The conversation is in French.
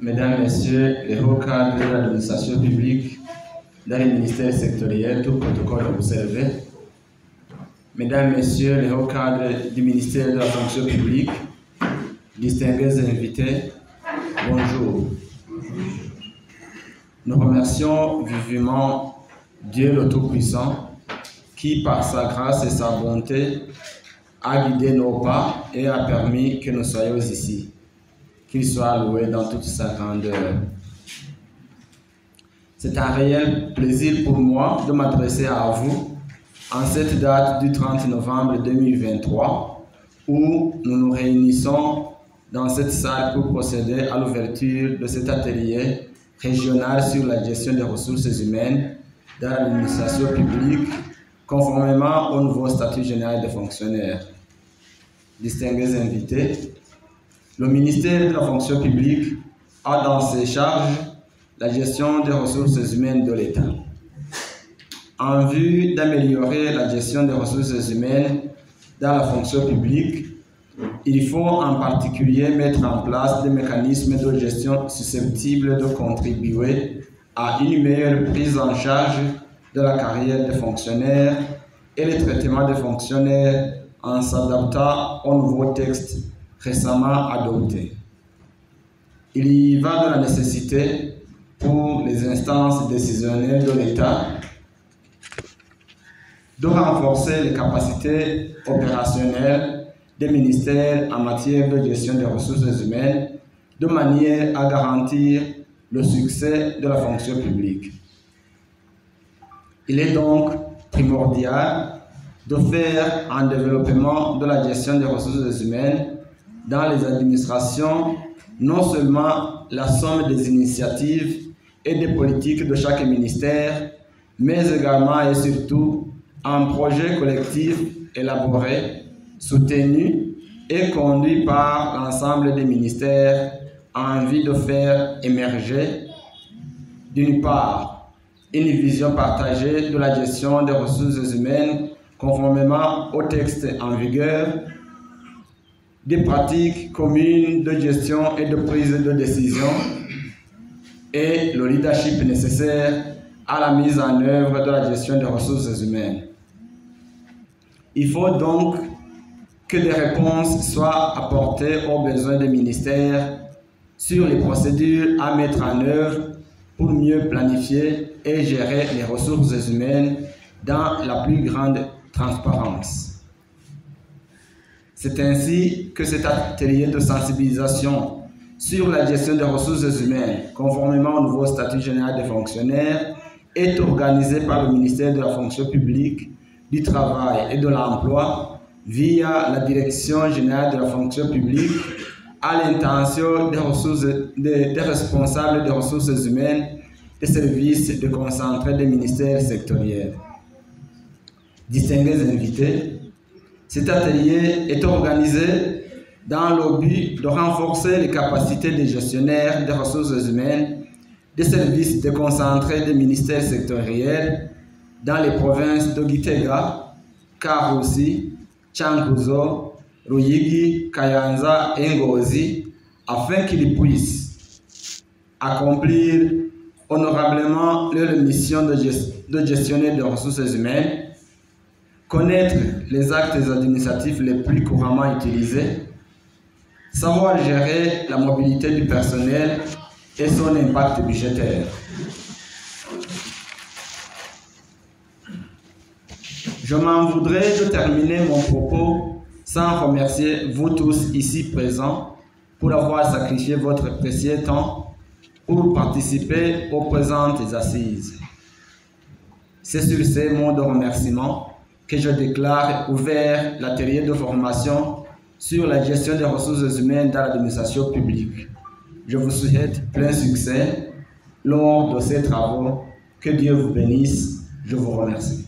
Mesdames, Messieurs les hauts cadres de l'administration publique dans les ministères sectoriels, tout protocole observé. Mesdames, Messieurs les hauts cadres du ministère de la fonction publique, distingués invités, bonjour. Nous remercions vivement Dieu le Tout-Puissant qui, par sa grâce et sa bonté, a guidé nos pas et a permis que nous soyons ici. Qu'il soit loué dans toute sa grandeur. C'est un réel plaisir pour moi de m'adresser à vous en cette date du 30 novembre 2023 où nous nous réunissons dans cette salle pour procéder à l'ouverture de cet atelier régional sur la gestion des ressources humaines dans l'administration publique conformément au nouveau statut général des fonctionnaires. Distingués invités, le ministère de la fonction publique a dans ses charges la gestion des ressources humaines de l'État. En vue d'améliorer la gestion des ressources humaines dans la fonction publique, il faut en particulier mettre en place des mécanismes de gestion susceptibles de contribuer à une meilleure prise en charge de la carrière des fonctionnaires et le traitement des fonctionnaires en s'adaptant au nouveau texte récemment adopté. Il y va de la nécessité pour les instances décisionnelles de l'État de renforcer les capacités opérationnelles des ministères en matière de gestion des ressources humaines de manière à garantir le succès de la fonction publique. Il est donc primordial de faire un développement de la gestion des ressources humaines dans les administrations, non seulement la somme des initiatives et des politiques de chaque ministère, mais également et surtout un projet collectif élaboré, soutenu et conduit par l'ensemble des ministères en vue de faire émerger, d'une part, une vision partagée de la gestion des ressources humaines conformément au texte en vigueur, des pratiques communes de gestion et de prise de décision et le leadership nécessaire à la mise en œuvre de la gestion des ressources humaines. Il faut donc que des réponses soient apportées aux besoins des ministères sur les procédures à mettre en œuvre pour mieux planifier et gérer les ressources humaines dans la plus grande transparence. C'est ainsi que cet atelier de sensibilisation sur la gestion des ressources humaines, conformément au nouveau statut général des fonctionnaires, est organisé par le ministère de la fonction publique, du travail et de l'emploi via la direction générale de la fonction publique à l'intention des responsables des ressources humaines des services déconcentrés des ministères sectoriels. Distingués invités, cet atelier est organisé dans le but de renforcer les capacités des gestionnaires des ressources humaines des services déconcentrés des ministères sectoriels dans les provinces de Gitega, Karusi, Changuzo, Ruyigi, Kayanza et Ngozi, afin qu'ils puissent accomplir honorablement leur mission de gestionnaire des ressources humaines, connaître les actes administratifs les plus couramment utilisés, savoir gérer la mobilité du personnel et son impact budgétaire. Je m'en voudrais de terminer mon propos sans remercier vous tous ici présents pour avoir sacrifié votre précieux temps pour participer aux présentes assises. C'est sur ces mots de remerciement que je déclare ouvert l'atelier de formation sur la gestion des ressources humaines dans l'administration publique. Je vous souhaite plein succès lors de ces travaux. Que Dieu vous bénisse. Je vous remercie.